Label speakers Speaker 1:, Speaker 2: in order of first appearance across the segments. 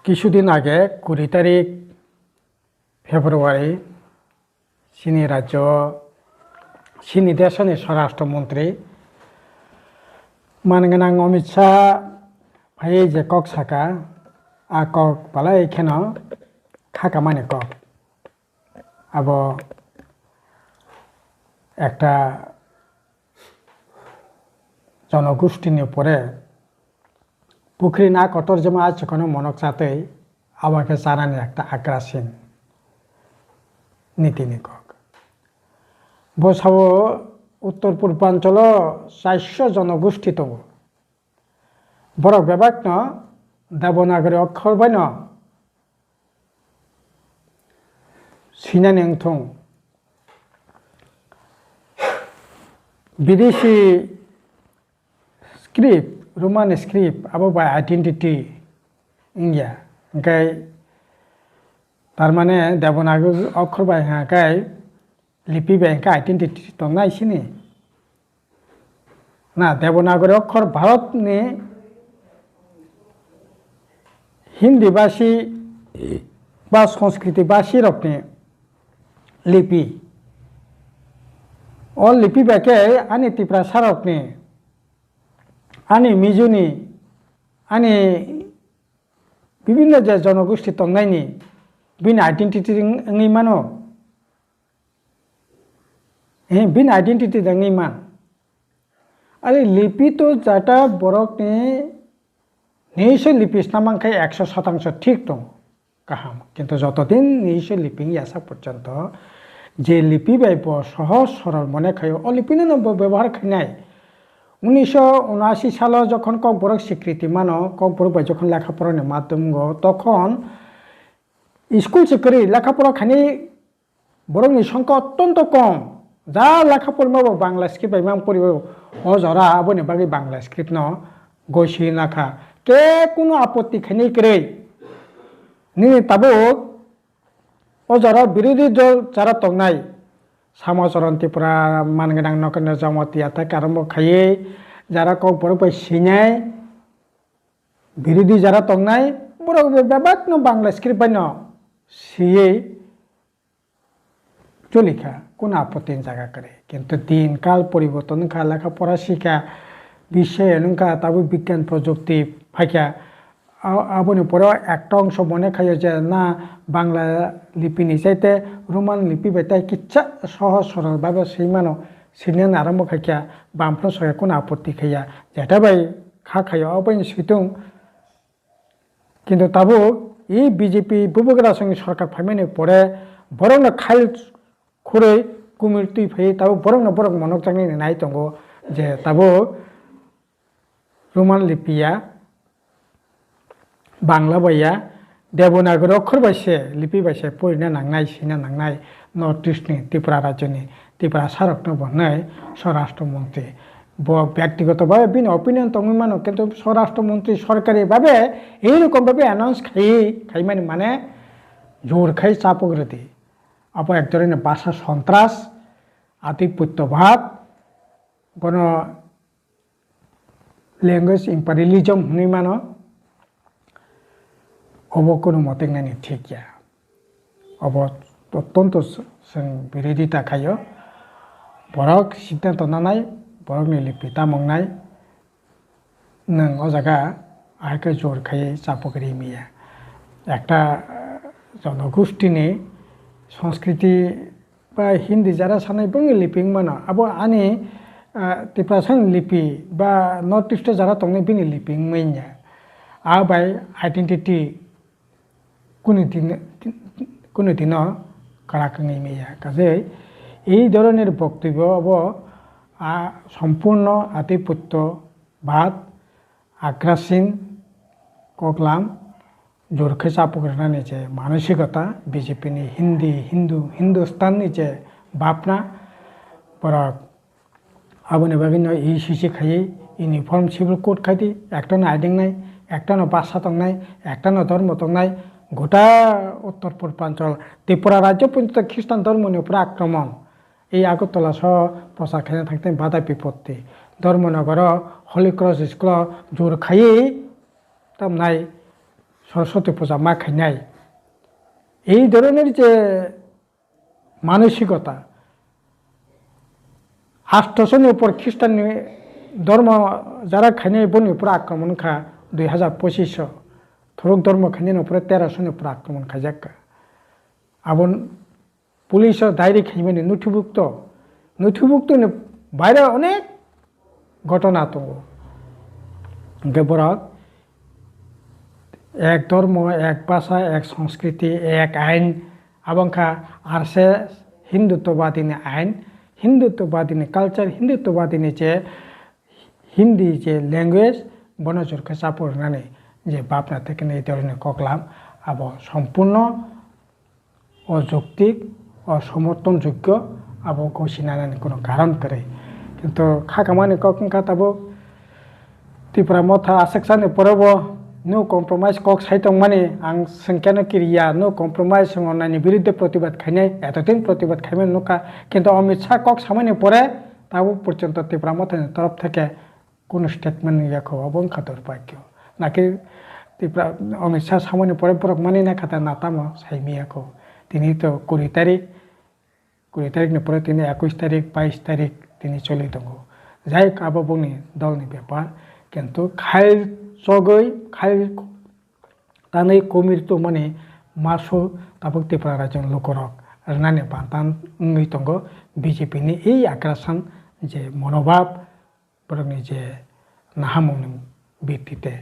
Speaker 1: কিছুদিন আগে 20 তারিখ ফেব্রুয়ারি চীনী রাজ্য চীনী দেশनि স্বরাষ্ট্রমন্ত্রী মানগোनां অমিত শাহ ভাই যে কক সাকা আর কক পালা এখানে খাকা মানে কক আবো একটা জনগোষ্ঠীর উপরে পুকুরি না কতর যেমন আছে কোনো মনক সাথে আবাকে জানানি একটা আগ্রাসীন নীতি নিকক বসাবো উত্তর পূর্বাঞ্চল 400 জনগোষ্ঠী তবু বড় বেবাক ন দেবনাগরী অক্ষর বাই ন সিনানি থং বিদেশি स्क्रिप्ट रोमान स्क्रिप्ट अब बाय आइडेंटिटी इंगिया ओंखाय तारमाने देबनागरी अक्षर बाय हाकाय लिपि बाय हाका आइडेंटिटी दंना इसिनि ना देबनागरी अक्षर भारतनि हिंदी भाषी बा संस्कृति भाषी रखनि लिपि अ लिपि बायके आनि त्रिपुरा सारकनि आनी मिजुनी आनी विभिन्न जे जनगोष्ठी तंगनायनि बिन आइडेंटिटी नङै मानो बिन आइडेंटिटी नङै मान आरे लिपि तो जाटा बरकनि निश्चय लिपि नामांखाय 100% ठीक दं गाहाम किन्तु जतदिन निश्चय लिपि आसा पर्यन्त जे लिपि बायब सहज सरल मने खायो अ लिपिनो व्यवहार खायनाय 1979 সালে যখন kokborok স্বীকৃতি মানো kokborok বাই যখন লেখাপড়ার মাধ্যম গো তখন স্কুল শিক্ষারি লেখাপড়া খানি বরংনি সংখ্যা অত্যন্ত কম যা লেখাপড়া মাবো বাংলা স্ক্রিপ্ট বাই মাং পড়িব ও জরা আবনি বাকি বাংলা স্ক্রিপ্ট ন গইসি নাখা কে কোনো আপত্তি খানি করে নি তাবো ও জরা বিরোধী দল যারা তংনাই सामचरण त्रिपुरा मानगोनां नखर जमती आथाक आरम्भ खाये जरा kokborok bai सिनाय बिरोधी जरा तंगनाय बरक बेबाक न बांग्ला स्क्रिप्ट बाय न सिये चलिखा कोन आपत्ति जागा करे किन्तु दिन काल परिवर्तन खा लेखापड़ा शिक्षा বিষয় नोंखा ताबो विज्ञान प्रযুক্তি फाइका आबोनि परे একটা অংশ মনে খায় যে না বাংলা লিপিনি চাইতে রোমান লিপি বাই কিচ্ছা সহজ সরল ভাবে সেই মানো সিনিয়ান আরম্ভ খাইয়া বামফ্র সহায় কোন আপত্তি খাইয়া যেটা বাই খা খাইয়া অবাই সিতুং কিন্তু তাবো এই বিজেপি বুবগরা সঙ্গে সরকার ফাইমানি পরে বরং না খাইল খুঁড়ে কুমির তুই ফাই তাবো বরং না বরং মনক চাংনি নাই দङ যে তাবো রোমান লিপিয়া बांग्ला बाया देबनागरी अक्षर बायसे लिपि बायसे पढ़िनो नांनाय सिनो नांनाय नर्थ इस्टनि त्रिपुरा राज्यनि त्रिपुरा सारकनो बननाय স্বরাষ্ট্রমন্ত্রী ব্যক্তিগতভাবে বিন অপিনিয়ন তংমি মানো কিন্তু স্বরাষ্ট্রমন্ত্রী সরকারিভাবে এইরকমভাবে অ্যানাউন্স খাই মানে জোর খাই চাপগ্রতি আপ এক ধরনের ভাষা সন্ত্রাস আধিপত্যবাদ গণ ল্যাঙ্গুয়েজ ইম্পেরিয়ালিজম হনি মানো अब কোনো মতে নানি ঠিক গিয়া अब অত্যন্ত বিরোধিতা খাইও বরক সিদ্ধান্ত নানাই বরকনি লিপি তামংনাই নং ও জায়গা আইকে জোর খাই চাপকরি মিয়া একটা জনগোষ্ঠীনি সংস্কৃতি বা হিন্দি যারা সানাই বঙ্গি লিপিং মানো আবো আনি ত্রিপুরা লিপি বা নর্থ ইস্টে যারা তংনি বিনি লিপিং মাইয়া আবাই আইডেন্টিটি কোনো দিন কারাকাঙি মেয়া কাজে এই ধরনের বক্তব্য সম্পূর্ণ আধিপত্যবাদ আগ্রাসীন কগলাম জোরখে চাপগ্রানি যে মানসিকতা বিজেপিনি হিন্দুস্তাননি যে ভাবনা বরক আবনি বাগিন এই সিসি খাই ইউনিফর্ম সিভিল কোড খাইদি একটানো আইডিং নাই একটানো ভাষা তংনাই একটানো ধর্ম তংনাই গোটা উত্তর পূর্বাঞ্চল ত্রিপুরা রাজ্য পর্যন্ত খ্রিস্টান ধর্মের উপরে আক্রমণ এই আগরতলা সহ প্রচার খাইনা থাকতে বাধা বিপত্তি ধর্মনগর হলি ক্রস স্কুল জোর খাই তামনাই সরস্বতী পূজা মা খাইনাই এই ধরনের যে মানসিকতা 800 উপর খ্রিস্টান ধর্ম যারা খাইনাই বনি উপর আক্রমণ খা 2025 থরক ধর্ম খাইনাই উপরে 1300 উপর আক্রমণ খাইজাক আবন পুলিশ ডায়েরি খাইমানি নথিভুক্ত বাইরে অনেক ঘটনা তো বরক এক ধর্ম এক ভাষা এক সংস্কৃতি এক আইন আবংখা আর সে হিন্দুত্ববাদীনি আইন হিন্দুত্ববাদীনি কালচার হিন্দুত্ববাদীনি যে হিন্দি যে ল্যাঙ্গুয়েজ বনজোরকে চাপড়নাनै যে ভাবনা থেকে এই ধরনের ককলাম আব সম্পূর্ণ অযৌক্তিক অসমর্থনযোগ্য আবো ঘোষণানি কোনো কারণ করে কিন্তু খাকামানি কখনখা তাবো ত্রিপুরা মথা আसेक्सानि পরব নো কম্প্রোমাইজ কক সাইতং মানে আং সংখ্যানো কিরিয়া নো কম্প্রোমাইজ অন্যান্য বিরুদ্ধে প্রতিবাদ খাইনাই এতদিন প্রতিবাদ খাইমেন নৌকা কিন্তু অমিত শাহ কক সামান্য পরে তাবো পর্যন্ত ত্রিপুরা মথানি তরফ থেকে কোনো স্টেটমেন্ট ইয়াখো অবংখা দুর্ভাগ্য নাকি ত্রিপুরা অমিত শাহ সামান্য পরে বরক মানি না খাতা নাতামো সাইমিয়াখো তিনি তো 20 তারিখनि পরে তিনি 21 তারিখ 22 তারিখ তিনি চলে দङ যাই আবো বনি দলनि ব্যাপার কিন্তু খাইল চগৈ খাইল তাनै কমির তো মানে মাসো তাবক ত্রিপুরা রাজ্য লোকরক রানানি বান্তান নুই দङ বিজেপি नि এই আগ্রাসন যে মনোভাব বরংনি যে নাহামনি ভিত্তিতে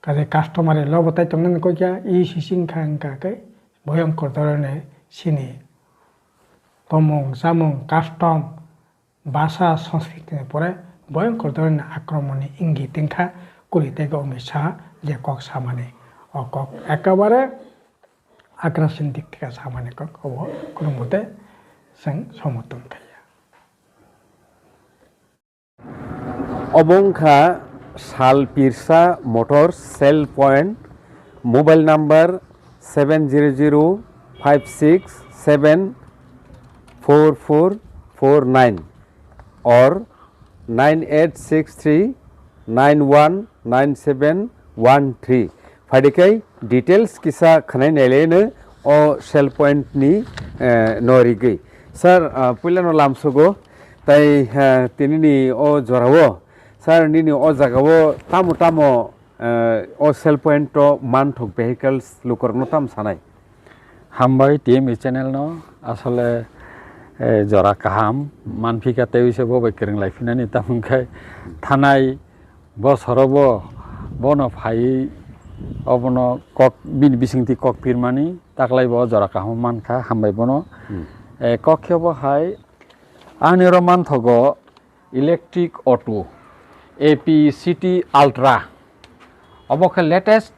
Speaker 1: কাজে কাস্টমারে লবতাই দङনি কইয়া এই সিসিংখাংকাকে ভয়ঙ্কর ধরনের সিনি তমং জামং কাস্টম ভাষা সংস্কৃতির পরে ভয়ঙ্কর ধরনের আক্রমণে ইঙ্গিত দেখা করে থেকে অমিত শাহ যে কক সামানে কক একেবারে আগ্রাসন দিক থেকে সামানে কক হব কোনো মতে সমর্থন খাইয়া
Speaker 2: অবংখা শাল পিরসা motor sale point mobile number 70056744449 or 9863919713 फाइडिकै डिटेल्स किसा खनाय नेलेनो ओ सेल पॉइंट नि नरिगै सर पुइलानो लामसुगो ताई तिनिनि ओ जरावो सर निनि ओ जागावो तामो ओ सेल पॉइंट तो मानथक भेहिकल्स लुकरनो ताम सानाय
Speaker 3: हामबाय टीम चैनल नो आसले जरा काहाम मानफिकाते उसे बबाय केरें लाइफिनानि तामखाय थानाय बसरबो बनो फाइ अबनो कक बिन बिसिंति कक फिरमानि ताकलायबो जरा काहाम मानखा हामबाय बनो कक्षबो हाय आनिरो मानथगो electric auto Ape city ultra अबके लेटेस्ट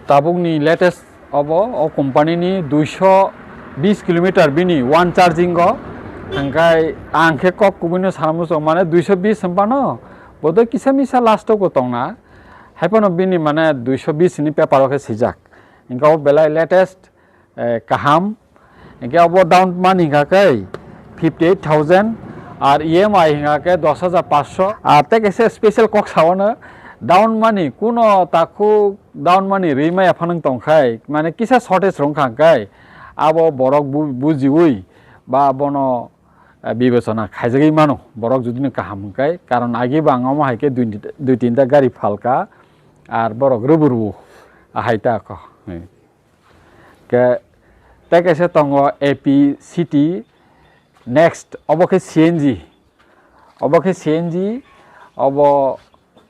Speaker 3: ताबुकनि लेटेस्ट अब ओ कंपनी 220 किलोमीटर बिनी वन चार्जिंग हंगाय आंखे कक कुबिनो सामुसो माने 220 संपानो बोदो किसा मिसा लास्ट को तंगना हाइपनो बिनी माने 220 नि पेपर के सिजाक इनका बेला लेटेस्ट काहाम इनके अब डाउन मानी हिंगाकै 58000 और ईएमआई हिंगाकै 10500 आते कैसे स्पेशल कक सावनो डाउन मानी कुनो ताकु डाउन मानी रिमाय फानंग तंखाय माने किसा शॉर्टेज रंखांखाय आबो बरक बुजिउई बा बनो বিবেচনা খাইজাগি मानो बरक जुदिनो काहामखाय कारण आगे बांगाव हाइके दुई तीनटा गाड़ी फालका और बरक रुबुरबु हाइता क के कैसे तंगो एपी सिटी नेक्स्ट अबके सीएनजी अब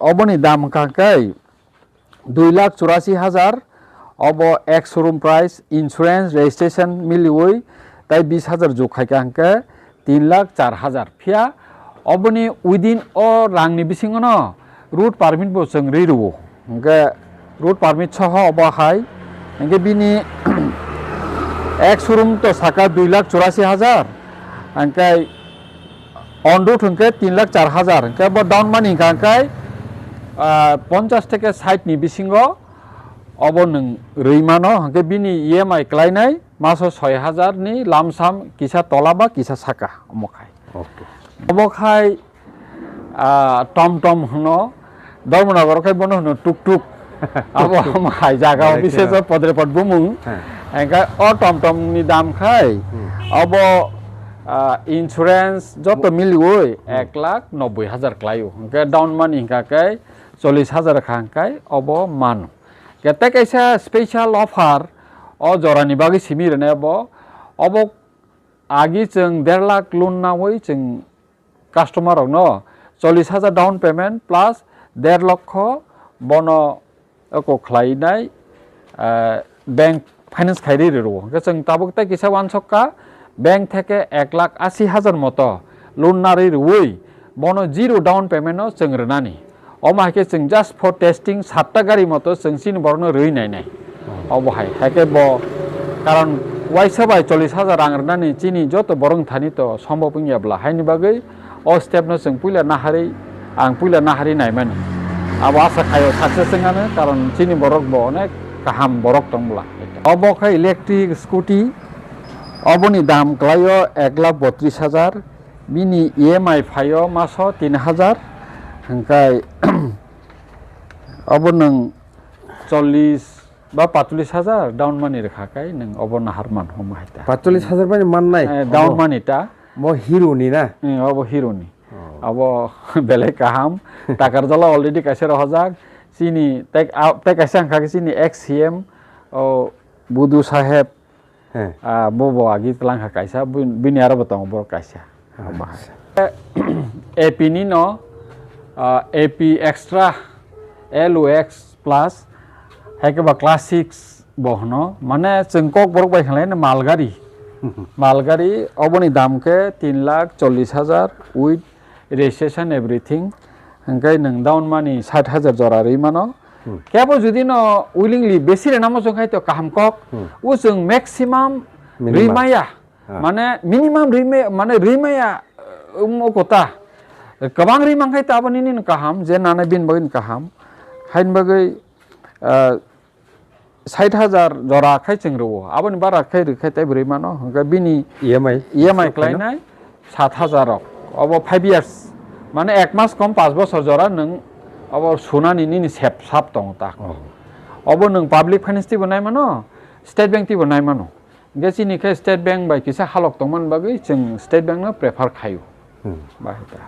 Speaker 3: अबनी दाम कांखाय 2,84,000 अब ex showroom price insurance registration मिलिवई ताई 20,000 जोखाय कांखे 3,04,000 फिया अबनी उइदिन ओ रांनि बिसिङनो रूट पारमिट बो जों रिरुवो ओंके रूट पारमिट सह अबहाय ओंके बिनि एक्स शोरूम तो साका 2,84,000 ओंके ऑन रूट ओंके 3,04,000 ओंके ब डाउन मानि कांखाय 50 থেকে 60 नि बिसिङो अब नों रैमानो ओंके बिनि ईएमआई क्लायनाय मासो 6,000 नि लामसाम किसा तलाबा किसा साका अमखाय अबखाय टमटम हनो धर्मनगर खाय बनो हनो tuktuk abo mai jaga bisa jo podre pod bumung engka o tom tom ni dam khai abo insurance joto milioi 1,90,000 klayo engka down money engka kai 40,000 khangkai abo manu kete kaisa special offer o jorani bagi simir ne abo agi jeng 1.5 lakh loan nawoi jeng customer rok no 40,000 down payment plus 1.5 lakh bono ko khlainai bank finance khairi ro ke jeng tabuk ta kisa wan sokka bank theke 1,80,000 moto loan nari roi bono zero down payment no jeng rnani oma ke jeng just for testing 7ta gari moto jeng sin borno roi nai nai obo hai hake bo karon ওয়াইসাবাই 40,000 রাং রানি চিনি যত বরং Thani তো সম্ভব ইয়াবলা হাইনি বাগৈ ও step no जों পুইলা নাহারি আং পুইলা নাহারি নাইমানি আবো আশা খায়ো সাকসেস जोंआनो কারণ চিনি বরক ব অনেক কাহাম বরক দंबला অবখাই ইলেকট্রিক স্কুটি অবনি দাম ক্লাयो 1,32,000 বিনি ইএমআই ফাयो মাসो 3,000 হংকাই অব নং 40 বা 45,000 ডাউন মানি রেখাকাই নং অবনা হারমান হমাইতা
Speaker 2: 45,000 মানে মান নাই
Speaker 3: ডাউন মানিটা
Speaker 2: মো হিরোনি না
Speaker 3: অব হিরোনি অব বেলে কাহাম টাকার জলা অলরেডি কাছে রহজাক চিনি তাই কাছে আংখাকে চিনি Ex-CEM ও বুদু সাহেব
Speaker 2: হ্যাঁ
Speaker 3: বব আগি তলাংখা কাইসা বিনি আর বতং বর কাইসা এপি নি ন এপি এক্সট্রা LOX প্লাস হাইকেবা ক্লাসিক্স বহনো মানে जों kokborok বাইখালাই না মালগাড়ি অবনি দামকে 3,40,000 উইথ রেজিস্ট্রেশন এভরিথিং হংকাই নং ডাউন মানি 60,000 জরা রে মানো কেবল যদি ন উইলিংলি বেশি রে নামো जों খাইতো কাহাম কক ও जों ম্যাক্সিমাম রিমায়া মানে মিনিমাম মানে রিমায়া কথা गोबां রিমাং খাইতো আবনি নিন কাহাম যে নানা বিন বইন কাহাম হাইন বাগৈ 60,000 জরা খাই जों रो आबनि बारा खाइ रखाय ताइ बोरै मानो हंगा बिनि EMI क्लाइनाय 7,000 रक अब 5 years माने 1 मास कम 5 বছর जरा नों अब सुनानि नि सेप साप दं ता अब नों पाब्लिक फाइनेन्स ति बनाय मानो स्टेट बैंक ति बनाय मानो गेसिनि खाय स्टेट बैंक बाय किसा हालक दंमोन बागै जों स्टेट बैंक न प्रेफार खायो बाहेता